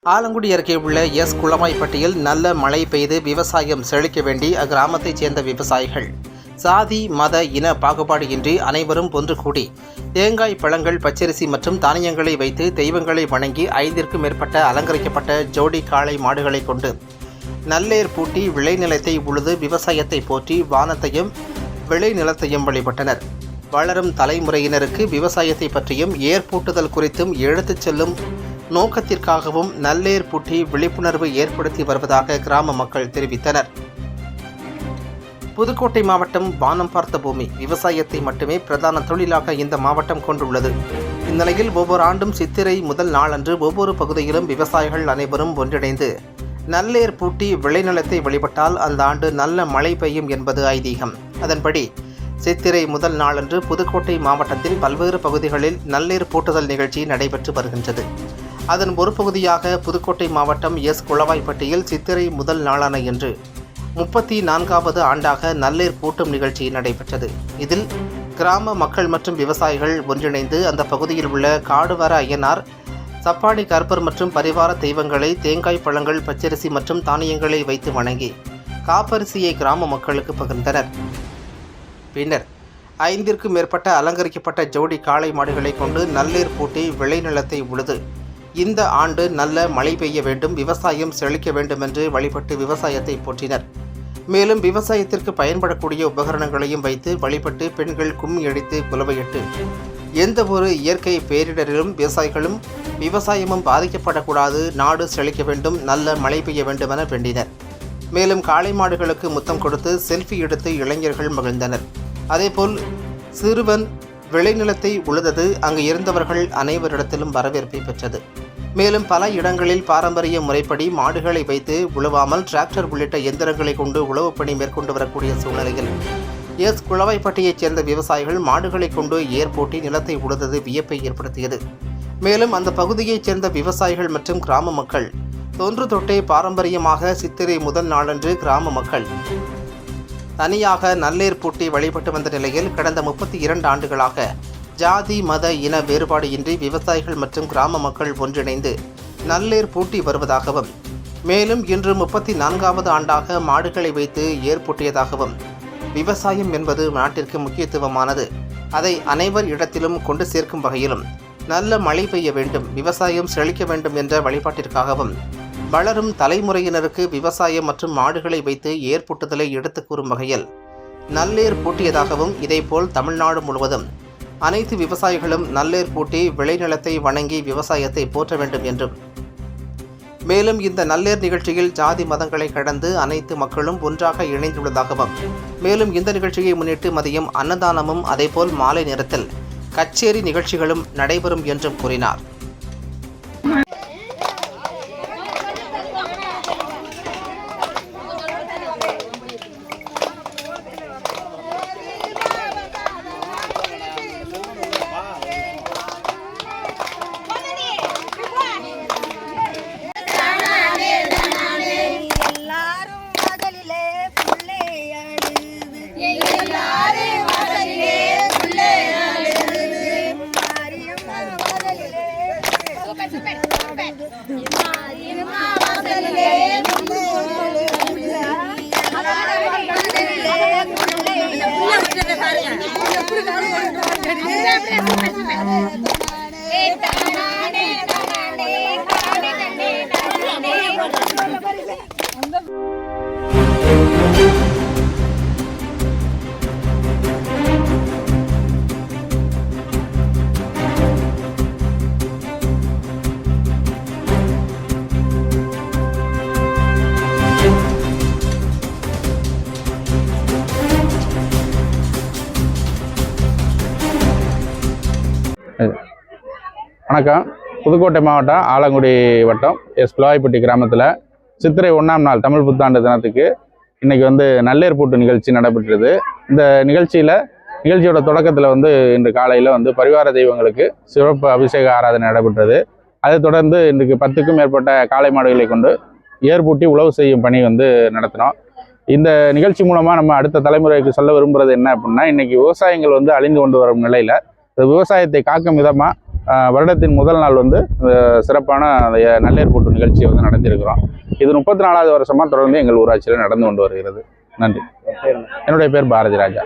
ஆலங்குடி அருகே உள்ள குளவாய்ப்பட்டியில் நல்ல மழை பெய்து விவசாயம் செழிக்க வேண்டி அக்கிராமத்தைச் சேர்ந்த விவசாயிகள் சாதி மத இன பாகுபாடு இன்றி அனைவரும் ஒன்று கூடி தேங்காய் பழங்கள் பச்சரிசி மற்றும் தானியங்களை வைத்து தெய்வங்களை வணங்கி 5ற்கும் மேற்பட்ட அலங்கரிக்கப்பட்ட ஜோடி காளை மாடுகளை கொண்டு நல்லேர் பூட்டி விளைநிலத்தை உழுது விவசாயத்தை போற்றி வானத்தையும் விளைநிலத்தையும் வழிபட்டனர். வளரும் தலைமுறையினருக்கு விவசாயத்தை பற்றியும் ஏற்பூட்டுதல் குறித்தும் எடுத்துச் செல்லும் நோக்கத்திற்காகவும் நல்லேர் பூட்டி விழிப்புணர்வு ஏற்படுத்தி வருவதாக கிராம மக்கள் தெரிவித்தனர். புதுக்கோட்டை மாவட்டம் வானம் பார்த்த பூமி, விவசாயத்தை மட்டுமே பிரதான தொழிலாக இந்த மாவட்டம் கொண்டுள்ளது. இந்நிலையில் ஒவ்வொரு ஆண்டும் சித்திரை முதல் நாளன்று ஒவ்வொரு பகுதியிலும் விவசாயிகள் அனைவரும் ஒன்றிணைந்து நல்லேர் பூட்டி விளைநிலத்தை வழிபட்டால் அந்த ஆண்டு நல்ல மழை பெய்யும் என்பது ஐதீகம். அதன்படி சித்திரை முதல் நாளன்று புதுக்கோட்டை மாவட்டத்தின் பல்வேறு பகுதிகளில் நல்லேர் பூட்டுதல் நிகழ்ச்சி நடைபெற்று வருகின்றது. அதன் ஒரு பகுதியாக புதுக்கோட்டை மாவட்டம் குளவாய்ப்பட்டியில் சித்திரை முதல் நாளான இன்று 34வது ஆண்டாக நல்லேர் பூட்டும் நிகழ்ச்சி நடைபெற்றது. இதில் கிராம மக்கள் மற்றும் விவசாயிகள் ஒன்றிணைந்து அந்த பகுதியில் உள்ள காடுவர ஐயனார், சப்பாடி கற்பர் மற்றும் பரிவார தெய்வங்களை தேங்காய் பழங்கள் பச்சரிசி மற்றும் தானியங்களை வைத்து வணங்கி காப்பரிசியை கிராம மக்களுக்கு பகிர்ந்தனர். பின்னர் 5ற்கும் மேற்பட்ட அலங்கரிக்கப்பட்ட ஜோடி காளை மாடுகளை கொண்டு நல்லேர் பூட்டி விளைநிலத்தை உழுது இந்த ஆண்டு நல்ல மழை பெய்ய வேண்டும், விவசாயம் செழிக்க வேண்டும் என்று வழிபட்டு விவசாயத்தை போற்றினர். மேலும் விவசாயத்திற்கு பயன்படக்கூடிய உபகரணங்களையும் வைத்து வழிபட்டு பெண்கள் கும்மி அடித்து குலவையிட்டு எந்த ஒரு இயற்கை பேரிடரிலும் விவசாயிகளும் விவசாயமும் பாதிக்கப்படக்கூடாது, நாடு செழிக்க வேண்டும், நல்ல மழை பெய்ய வேண்டும் என வேண்டினர். மேலும் காளை மாடுகளுக்கு முத்தம் கொடுத்து செல்ஃபி எடுத்து இளைஞர்கள் மகிழ்ந்தனர். அதேபோல் சிறுவன் விளைநிலத்தை உழுதது அங்கு இருந்தவர்கள் அனைவரிடத்திலும் வரவேற்பை பெற்றது. மேலும் பல இடங்களில் பாரம்பரிய முறைப்படி மாடுகளை வைத்து உழுவாமல் டிராக்டர் உள்ளிட்ட எந்திரங்களை கொண்டு உழவு பணி மேற்கொண்டு வரக்கூடிய சூழ்நிலையில் குளவாய்ப்பட்டியைச் சேர்ந்த விவசாயிகள் மாடுகளை கொண்டு ஏர் பூட்டி நிலத்தை உழுதது வியப்பை ஏற்படுத்தியது. மேலும் அந்த பகுதியைச் சேர்ந்த விவசாயிகள் மற்றும் கிராம மக்கள் தொன்று தொட்டே பாரம்பரியமாக சித்திரை முதல் நாளன்று கிராம மக்கள் தனியாக நல்லேர் பூட்டி வழிபட்டு வந்த நிலையில் கடந்த 32 ஆண்டுகளாக ஜாதி மத இன வேறுபாடு இன்றி விவசாயிகள் மற்றும் கிராம மக்கள் ஒன்றிணைந்து நல்லேர் பூட்டி வருவதாகவும், மேலும் இன்று 34வது ஆண்டாக மாடுகளை வைத்து ஏர் பூட்டியதாகவும், விவசாயம் என்பது நாட்டிற்கு முக்கியத்துவமானது, அதை அனைவர் இடத்திலும் கொண்டு சேர்க்கும் வகையிலும் நல்ல மழை பெய்ய வேண்டும், விவசாயம் செழிக்க வேண்டும் என்ற வழிபாட்டிற்காகவும் வளரும் தலைமுறையினருக்கு விவசாயம் மற்றும் மாடுகளை வைத்து ஏற்பூட்டுதலை எடுத்து கூறும் வகையில் நல்லேர் பூட்டியதாகவும், இதேபோல் தமிழ்நாடு முழுவதும் அனைத்து விவசாயிகளும் நல்லேர் பூட்டி விளைநிலத்தை வணங்கி விவசாயத்தை போற்ற வேண்டும் என்றும், மேலும் இந்த நல்லேர் நிகழ்ச்சியில் ஜாதி மதங்களை கடந்து அனைத்து மக்களும் ஒன்றாக இணைந்துள்ளதாகவும், மேலும் இந்த நிகழ்ச்சியை முன்னிட்டு மதியம் அன்னதானமும் அதேபோல் மாலை நேரத்தில் கச்சேரி நிகழ்ச்சிகளும் நடைபெறும் என்றும் கூறினார். வணக்கம். புதுக்கோட்டை மாவட்டம் ஆலங்குடி வட்டம் குளவாய்ப்பட்டி கிராமத்தில் சித்திரை 1ஆம் நாள் தமிழ் புத்தாண்டு தினத்துக்கு இன்றைக்கி நல்லேர் பூட்டு நிகழ்ச்சி நடைபெற்றது. இந்த நிகழ்ச்சியோட தொடக்கத்தில் இன்று காலையில் பரிவார தெய்வங்களுக்கு சிறப்பு அபிஷேக ஆராதனை நடைபெற்றது. அதைத் தொடர்ந்து இன்றைக்கு 10க்கும் மேற்பட்ட காளை மாடுகளை கொண்டு ஏற்பூட்டி உழவு செய்யும் பணி நடத்தினோம். இந்த நிகழ்ச்சி மூலமாக நம்ம அடுத்த தலைமுறைக்கு சொல்ல விரும்புகிறது என்ன அப்படின்னா, இன்றைக்கி விவசாயங்கள் அழிந்து கொண்டு வரும் நிலையில் இந்த விவசாயத்தை காக்கும் விதமாக வருடத்தின் முதல் நாள் வந்து சிறப்பான நல்லேர் பூட்டு நிகழ்ச்சியை வந்து நடத்தியிருக்கிறோம். இது 34வது வருஷமாக தொடர்ந்து எங்கள் ஊராட்சியில் நடந்து கொண்டு வருகிறது. நன்றி. என்னுடைய பேர் பாரதி ராஜா.